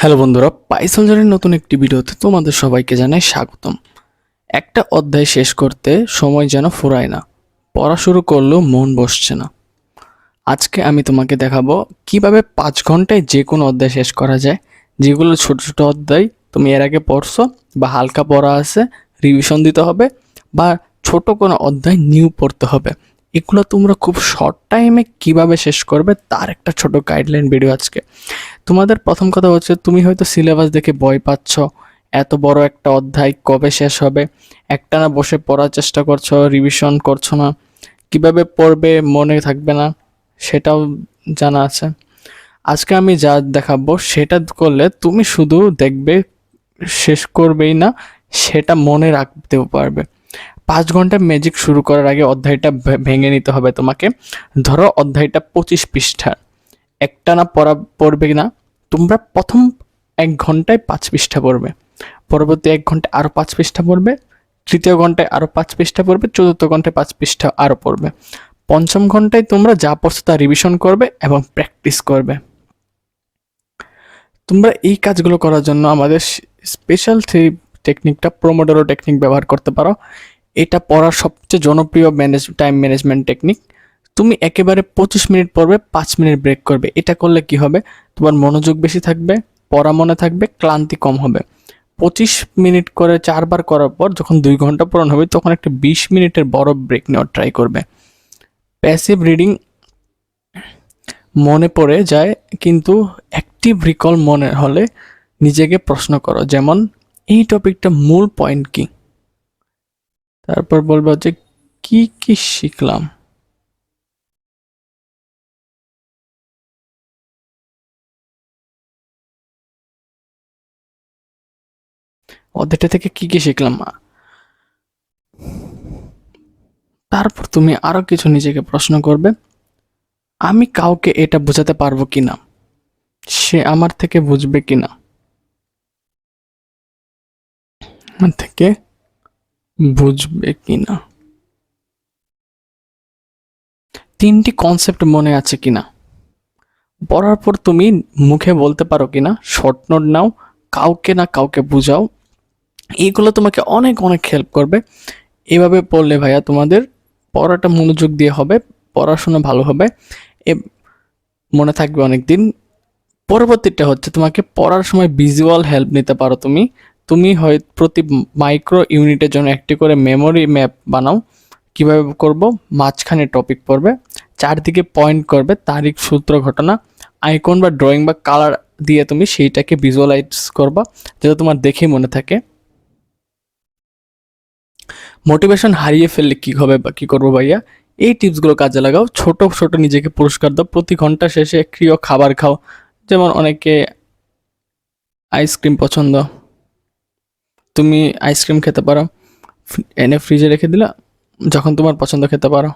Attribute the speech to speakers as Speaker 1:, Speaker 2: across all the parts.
Speaker 1: Hello বন্ধুরা, পাইসলজারের নতুন একটি ভিডিওতে তোমাদের সবাইকে জানাই স্বাগতম। একটা অধ্যায় শেষ করতে সময় যেন ফুরায় না, পড়া শুরু করলেও মন বসছে না। আজকে আমি তোমাকে দেখাবো কিভাবে 5 ঘন্টায় যে কোনো অধ্যায় শেষ করা যায়। যেগুলো ছোট ছোট অধ্যায় তুমি এর আগে পড়ছো বা হালকা পড়া আছে, রিভিশন দিতে হবে, বা ছোট কোনো অধ্যায় নিউ পড়তে হবে। এগুলো তোমরা খুব শর্ট টাইমে কিভাবে শেষ করবে তার একটা ছোট গাইডলাইন ভিডিও আজকে। তোমাদের প্রথম কথা হচ্ছে, তুমি হয়তো সিলেবাস দেখে ভয় পাচ্ছ, এত বড় একটা অধ্যায় কবে শেষ হবে, একটানা বসে পড়ার চেষ্টা করছো, রিভিশন করছো না, কিভাবে পড়বে, মনে থাকবে না, সেটাও জানা আছে। আজকে আমি যা দেখাবো সেটা করলে তুমি শুধু দেখবে, শেষ করবেই না, সেটা মনে রাখতেও পারবে। 5 ঘন্টা ম্যাজিক শুরু করার আগে অধ্যায়টা ভেঙে নিতে হবে তোমাকে। ধরো অধ্যায়টা 25 পৃষ্ঠার, একটানা পড়বে না তোমরা। প্রথম 1 ঘন্টায় 5 পৃষ্ঠা পড়বে, পরবর্তী 1 ঘন্টায় আরও 5 পৃষ্ঠা পড়বে, তৃতীয় ঘন্টায় আরও 5 পৃষ্ঠা পড়বে, চতুর্থ ঘন্টায় 5 পৃষ্ঠা আরও পড়বে। পঞ্চম ঘন্টায় তোমরা যা পড়ছো তা রিভিশন করবে এবং প্র্যাকটিস করবে। তোমরা এই কাজগুলো করার জন্য আমাদের স্পেশাল সেই টেকনিকটা, প্রোমোডোরো টেকনিক ব্যবহার করতে পারো। এটা পড়ার সবচেয়ে জনপ্রিয় টাইম ম্যানেজমেন্ট টেকনিক। তুমি একেবারে 25 মিনিট পড়বে, 5 মিনিট ব্রেক করবে। এটা করলে কি হবে, তোমার মনোযোগ বেশি থাকবে, পড়া মনে থাকবে, ক্লান্তি কম হবে। 25 মিনিট করে 4 বার করার পর যখন 2 ঘন্টা পূরণ হবে তখন একটা 20 মিনিটের বড় ব্রেক নেওয়ার ট্রাই করবে। প্যাসিভ রিডিং মনে পড়ে যায়, কিন্তু অ্যাক্টিভ রিকল মনে হলে নিজেকে প্রশ্ন করো, যেমন এই টপিকটা মূল পয়েন্ট কি, তারপর বলবো যে কি কি শিখলাম। অধ্যায়টা থেকে কি কি শিখলাম, তারপর তুমি আরো কিছু নিজেকে প্রশ্ন করবে, আমি কাউকে এটা বোঝাতে পারবো কিনা, সে আমার থেকে বুঝবে কিনা, আমার থেকে বুঝবে কিনা, 3টি কনসেপ্ট মনে আছে কিনা, পড়ার পর তুমি মুখে বলতে পারো কিনা, শর্ট নোট নাও, কাউকে না কাউকে বুঝাও। এইগুলো তোমাকে অনেক অনেক হেল্প করবে। এভাবে পড়লে ভাইয়া তোমাদের পড়াটা মনোযোগ দিয়ে হবে, পড়াশোনা ভালো হবে, মনে থাকবে অনেক দিন। পরবর্তীটা হচ্ছে, তোমাকে পড়ার সময় ভিজুয়াল হেল্প নিতে পারো। তুমি তুমি হয় প্রতি মাইক্রো ইউনিটের জন্য একটি করে মেমোরি ম্যাপ বানাও। কিভাবে করব, মাঝখানে টপিক পড়বে, চারদিকে পয়েন্ট করবে, তারিখ, সূত্র, ঘটনা, আইকন বা ড্রয়িং বা কালার দিয়ে তুমি সেইটাকে ভিজুয়ালাইজ করবা, যাতে তোমার দেখেই মনে থাকে। মোটিভেশন হারিয়ে ফেললে কি হবে বা কি করবো ভাইয়া, এই টিপসগুলো কাজে লাগাও। ছোট ছোট নিজেকে পুরস্কার দাও, প্রতি ঘন্টা শেষে প্রিয় খাবার খাও। যেমন অনেকে আইসক্রিম পছন্দ, তুমি আইসক্রিম খেতে পারো, এনে ফ্রিজে রেখে দিলা, যখন তোমার পছন্দ খেতে পারো।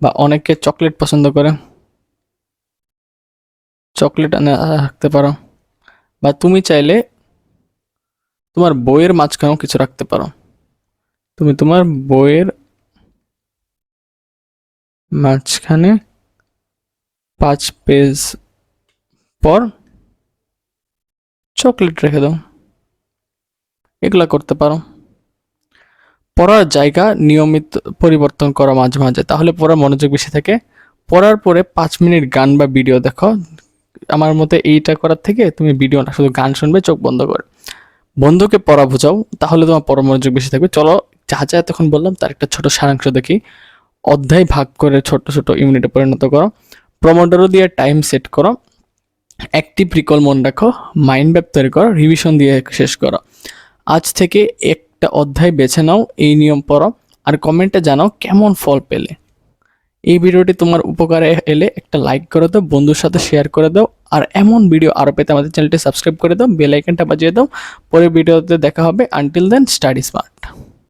Speaker 1: বা অনেকে চকলেট পছন্দ করে, চকলেট এনে রাখতে পারো। বা তুমি চাইলে তোমার বইয়ের মাঝখানেও কিছু রাখতে পারো। তুমি তোমার বইয়ের মাঝখানে 5 পেজ পর চকলেট রেখে দাও, এগুলা করতে পারো। পড়ার জায়গা নিয়মিত পরিবর্তন করো মাঝে মাঝে, তাহলে পড়ার মনোযোগ বেশি থাকে। পড়ার পরে 5 মিনিট গান বা ভিডিও দেখো। আমার মতে এইটা করার থেকে তুমি ভিডিও না, শুধু গান শুনবে চোখ বন্ধ করে। বন্ধুকে পড়া বোঝাও, তাহলে তোমার পড়ার মনোযোগ বেশি থাকবে। চলো, যা যা এতক্ষণ বললাম তার একটা ছোট সারাংশ দেখি। অধ্যায় ভাগ করে ছোট ছোট ইউনিটে পরিণত করো, প্রমোডোরো দিয়ে টাইম সেট করো, অ্যাক্টিভ রিকল মনে রাখো, মাইন্ড ম্যাপ তৈরি করো, রিভিশন দিয়ে শেষ করো। আজ থেকে একটা অধ্যায় বেছে নাও, এই নিয়ম পড়ো, আর কমেন্টে জানাও কেমন ফল পেলে। এই ভিডিওটি তোমার উপকারে এলে একটা লাইক করে দাও, বন্ধুর সাথে শেয়ার করে দাও, আর এমন ভিডিও আরও পেতে আমাদের চ্যানেলটি সাবস্ক্রাইব করে দাও, বেল আইকনটা বাজিয়ে দাও। পরের ভিডিওতে দেখা হবে। Until then, study smart.